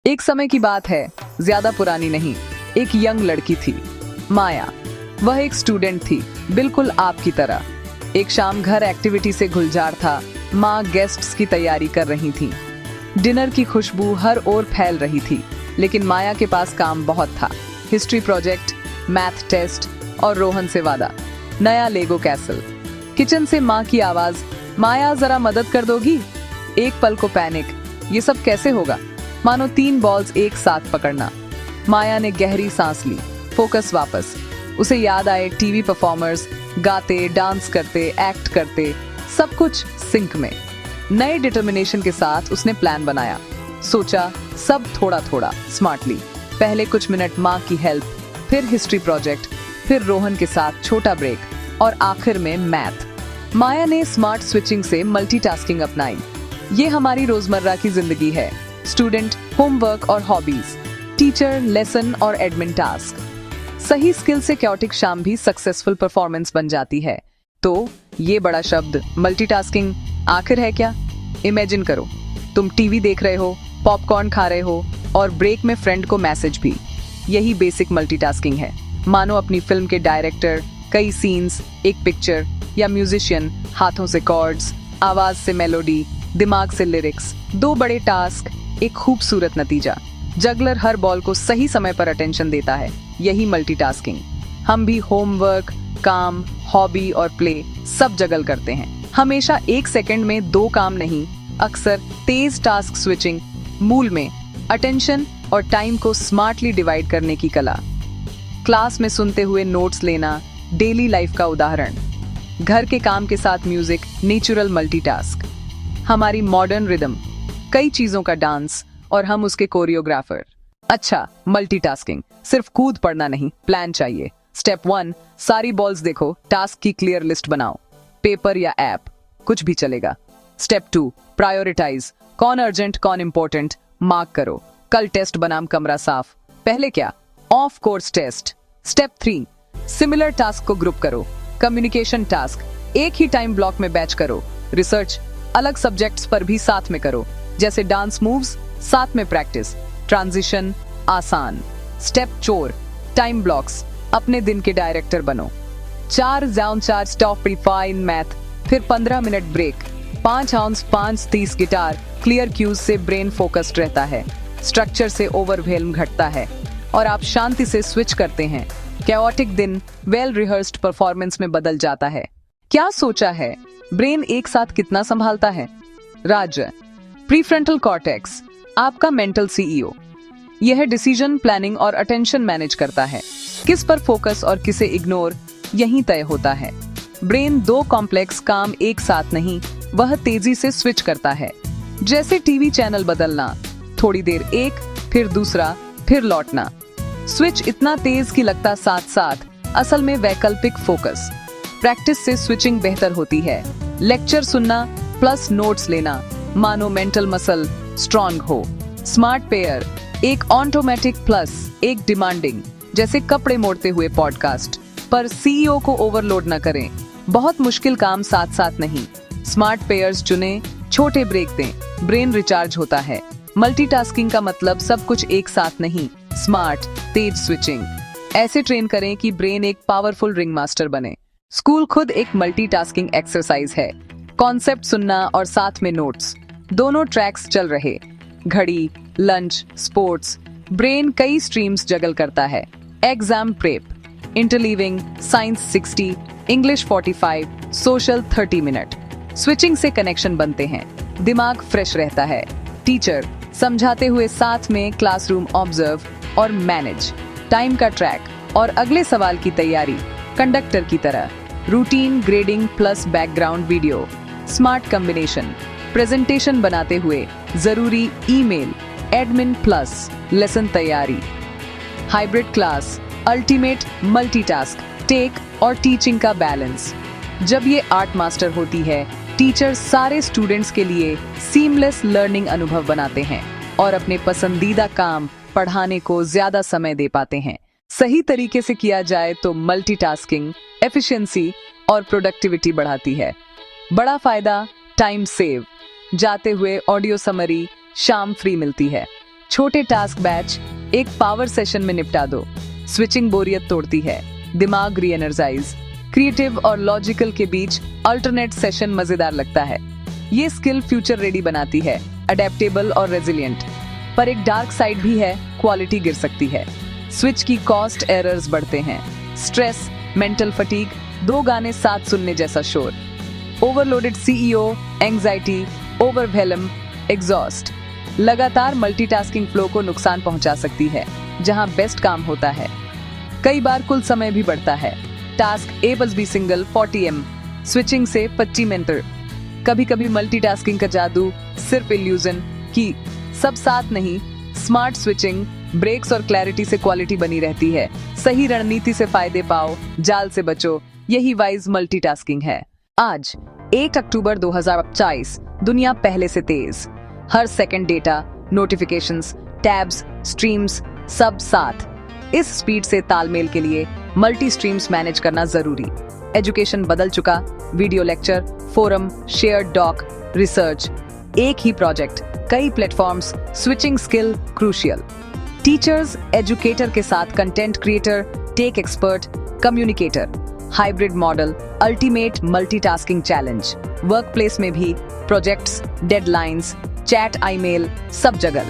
एक समय की बात है, ज्यादा पुरानी नहीं। एक यंग लड़की थी, माया। वह एक स्टूडेंट थी, बिल्कुल आपकी तरह। एक शाम घर एक्टिविटी से गुलजार था। माँ गेस्ट्स की तैयारी कर रही थी। डिनर की खुशबू हर ओर फैल रही थी, लेकिन माया के पास काम बहुत था। हिस्ट्री प्रोजेक्ट, मैथ टेस्ट और रोहन से वादा, नया लेगो कैसल। किचन से माँ की आवाज, माया जरा मदद कर दोगी? एक पल को पैनिक, ये सब कैसे होगा? मानो 3 बॉल्स एक साथ पकड़ना। माया ने गहरी सांस ली, फोकस वापस। उसे याद आए टीवी परफॉर्मर्स, गाते, डांस करते, एक्ट करते, सब कुछ सिंक में। नए डिटर्मिनेशन के साथ उसने प्लान बनाया। सोचा सब थोड़ा थोड़ा, स्मार्टली। पहले कुछ मिनट माँ की हेल्प, फिर हिस्ट्री प्रोजेक्ट, फिर रोहन के साथ छोटा ब्रेक और आखिर में मैथ। माया ने स्मार्ट स्विचिंग से मल्टीटास्किंग अपनाई। ये हमारी रोजमर्रा की जिंदगी है। स्टूडेंट, होमवर्क और हॉबीज, टीचर, लेसन और एडमिन टास्क। सही स्किल से क्योटिक शाम भी सक्सेसफुल परफॉर्मेंस बन जाती है। तो ये बड़ा शब्द मल्टीटास्किंग आखिर है क्या? इमेजिन करो, तुम टीवी देख रहे हो, पॉपकॉर्न खा रहे हो और ब्रेक में फ्रेंड को मैसेज भी। यही बेसिक मल्टीटास्किंग है। मानो अपनी फिल्म के डायरेक्टर, कई सीन्स, एक पिक्चर, या म्यूजिशियन, हाथों से कॉर्ड्स, आवाज से मेलोडी, दिमाग से लिरिक्स। 2 बड़े टास्क, एक खूबसूरत नतीजा। जगलर हर बॉल को सही समय पर अटेंशन देता है। यही मल्टीटास्किंग। हम भी होमवर्क, काम, हॉबी और प्ले सब जगल करते हैं। हमेशा 1 सेकंड में 2 काम नहीं, अक्सर तेज टास्क स्विचिंग। मूल में अटेंशन और टाइम को स्मार्टली डिवाइड करने की कला। क्लास में सुनते हुए नोट्स लेना, डेली लाइफ का उदाहरण। घर के काम के साथ म्यूजिक, नेचुरल मल्टीटास्क। हमारी मॉडर्न रिदम, कई चीजों का डांस और हम उसके कोरियोग्राफर। अच्छा, मल्टीटास्किंग सिर्फ कूद पड़ना नहीं, प्लान चाहिए। स्टेप 1, सारी बॉल्स देखो, टास्क की क्लियर लिस्ट बनाओ। पेपर या ऐप, कुछ भी चलेगा। स्टेप 2, प्रायोरिटाइज, कौन अर्जेंट कौन इंपॉर्टेंट, मार्क करो। कल टेस्ट बनाम कमरा साफ, पहले क्या? Of course test. Step 3, similar task को ग्रुप करो। कम्युनिकेशन टास्क, एक ही टाइम ब्लॉक में बैच करो। रिसर्च, अलग सब्जेक्ट्स पर भी साथ में करो, जैसे डांस मूव्स, साथ में प्रैक्टिस। ट्रांजिशन आसान। स्टेप 4, टाइम ब्लॉक्स, अपने दिन के डायरेक्टर बनो। 4 जाउन 4 स्टॉप रिफाइन मैथ, फिर 15 मिनट ब्रेक। 5 आउंस 5:30 गिटार, क्लियर क्यूज से ब्रेन फोकस्ड रहता है। स्ट्रक्चर से ओवरवेल्म घटता है और आप शांति से स्विच करते हैं। कैओटिक दिन वेल रिहर्स्ड परफॉर्मेंस में बदल जाता है। क्या सोचा है? ब्रेन एक साथ कितना संभालता है? राज्य प्रीफ्रंटल कॉर्टेक्स, आपका मेंटल सीईओ। यह डिसीजन, प्लानिंग और अटेंशन मैनेज करता है। किस पर फोकस और किसे इग्नोर, यही तय होता है। ब्रेन 2 कॉम्प्लेक्स काम एक साथ नहीं, वह तेजी से स्विच करता है। जैसे टीवी चैनल बदलना, थोड़ी देर एक, फिर दूसरा, फिर लौटना। स्विच इतना तेज कि लगता साथ साथ, असल में वैकल्पिक फोकस। प्रैक्टिस से स्विचिंग बेहतर होती है। लेक्चर सुनना प्लस नोट्स लेना, मानो मेंटल मसल स्ट्रॉन्ग हो। स्मार्ट पेयर, एक ऑटोमेटिक प्लस एक डिमांडिंग, जैसे कपड़े मोड़ते हुए पॉडकास्ट। पर सीईओ को ओवरलोड न करें। बहुत मुश्किल काम साथ साथ नहीं। स्मार्ट पेयर्स चुने, छोटे ब्रेक दें, ब्रेन रिचार्ज होता है। मल्टीटास्किंग का मतलब सब कुछ एक साथ नहीं, स्मार्ट तेज स्विचिंग। ऐसे ट्रेन करें कि ब्रेन एक पावरफुल रिंग मास्टर बने। स्कूल खुद एक मल्टीटास्किंग एक्सरसाइज है। कॉन्सेप्ट सुनना और साथ में नोट्स, दोनों ट्रैक्स चल रहे। घड़ी, लंच, स्पोर्ट्स, ब्रेन कई स्ट्रीम्स जगल करता है। Exam prep, interleaving, science 60, English 45, social 30 minute. Switching से कनेक्शन बनते हैं, दिमाग फ्रेश रहता है। टीचर समझाते हुए साथ में क्लासरूम ऑब्जर्व और मैनेज। टाइम का ट्रैक और अगले सवाल की तैयारी, कंडक्टर की तरह। Routine, grading plus background video. Smart combination, presentation बनाते हुए जरूरी ईमेल, एडमिन प्लस लेसन तैयारी। Hybrid class, ultimate multitask, tech और टीचिंग का बैलेंस। जब ये आर्ट मास्टर होती है, टीचर सारे स्टूडेंट्स के लिए सीमलेस लर्निंग अनुभव बनाते हैं और अपने पसंदीदा काम, पढ़ाने को ज्यादा समय दे पाते हैं। सही तरीके से किया जाए तो मल्टीटास्किंग एफिशिएंसी और प्रोडक्टिविटी बढ़ाती है। बड़ा फायदा, टाइम सेव। जाते हुए ऑडियो समरी, शाम फ्री मिलती है। छोटे टास्क बैच एक पावर सेशन में निपटा दो। स्विचिंग बोरियत तोड़ती है, दिमाग री एनर्जाइज। क्रिएटिव और लॉजिकल के बीच अल्टरनेट सेशन मजेदार लगता है। ये स्किल फ्यूचर रेडी बनाती है, अडेप्टेबल और रेजिलिएंट। पर एक डार्क साइड भी है, क्वालिटी गिर सकती है। स्विच की कॉस्ट एरर्स बढ़ते हैं। स्ट्रेस, मेंटल फटीग, 2 गाने साथ सुनने जैसा शोर। Overloaded CEO, anxiety, overwhelm, exhaust. लगातार मल्टीटास्किंग फ्लो को नुकसान पहुंचा सकती है, जहां बेस्ट काम होता है। कई बार कुल समय भी बढ़ता है। टास्क ए बस बी सिंगल 40 स्विचिंग से 25 मिनट। कभी कभी मल्टीटास्किंग का जादू सिर्फ इल्यूजन की सब साथ नहीं। स्मार्ट स्विचिंग, ब्रेक्स और क्लैरिटी से क्वालिटी बनी रहती है। सही रणनीति से फायदे पाओ, जाल से बचो। यही वाइज मल्टीटास्किंग है। आज 1 अक्टूबर 2024 दुनिया पहले से तेज। हर second data, notifications, tabs, streams सब साथ। इस स्पीड से तालमेल के लिए मल्टी स्ट्रीम्स मैनेज करना जरूरी। एजुकेशन बदल चुका, video lecture, forum, shared doc, research, एक ही प्रोजेक्ट, कई platforms. Switching skill crucial. Teachers, educator के साथ content creator, tech expert, communicator. Hybrid model, ultimate multitasking challenge. Workplace में भी प्रोजेक्ट्स, डेडलाइंस, चैट, ईमेल सब जगह।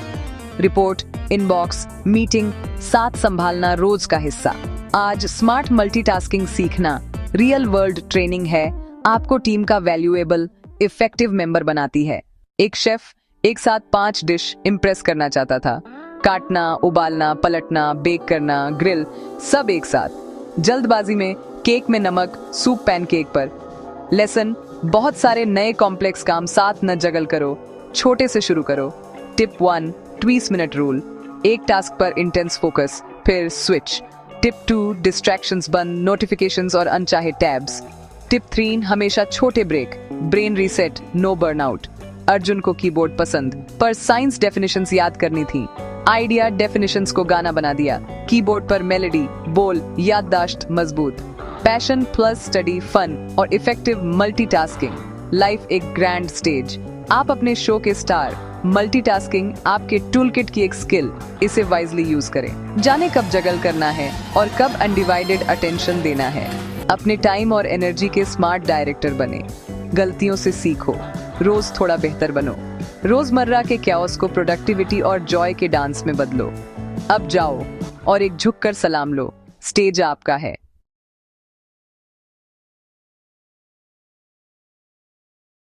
रिपोर्ट, इनबॉक्स, मीटिंग साथ संभालना रोज का हिस्सा। आज स्मार्ट मल्टीटास्किंग सीखना रियल वर्ल्ड ट्रेनिंग है, आपको टीम का वैल्यूएबल, इफेक्टिव मेंबर बनाती है। एक शेफ एक साथ 5 डिश इम्प्रेस करना चाहता था। काटना, उबालना, पलटना, बेक करना, ग्रिल सब एक साथ। जल्दबाजी में केक में नमक, सूप पैनकेक पर। लेसन, बहुत सारे नए कॉम्प्लेक्स काम साथ न जगल करो, छोटे से शुरू करो। Tip 1, 20 minute rule. एक टास्क पर इंटेंस फोकस, फिर स्विच। टिप 2, डिस्ट्रैक्शंस बंद, नोटिफिकेशंस और अनचाहे टैब्स। टिप 3, हमेशा छोटे break, brain reset, no burnout. Arjun को कीबोर्ड पसंद, पर साइंस डेफिनेशंस याद करनी थी। आइडिया डेफिनेशंस को गाना बना दिया। कीबोर्ड पर मेलोडी, बोल, याददाश्त मजबूत। पैशन प्लस स्टडी, फन और इफेक्टिव मल्टीटास्किंग। लाइफ एक ग्रैंड स्टेज। आप अपने शो के स्टार। मल्टीटास्किंग आपके टूलकिट की एक स्किल, इसे वाइजली यूज करें। जाने कब जगल करना है और कब अनडिवाइडेड अटेंशन देना है। अपने टाइम और एनर्जी के स्मार्ट डायरेक्टर बने। गलतियों से सीखो, रोज थोड़ा बेहतर बनो। रोजमर्रा के कैओस को प्रोडक्टिविटी और जॉय के डांस में बदलो। अब जाओ और एक झुककर सलाम लो, स्टेज आपका है।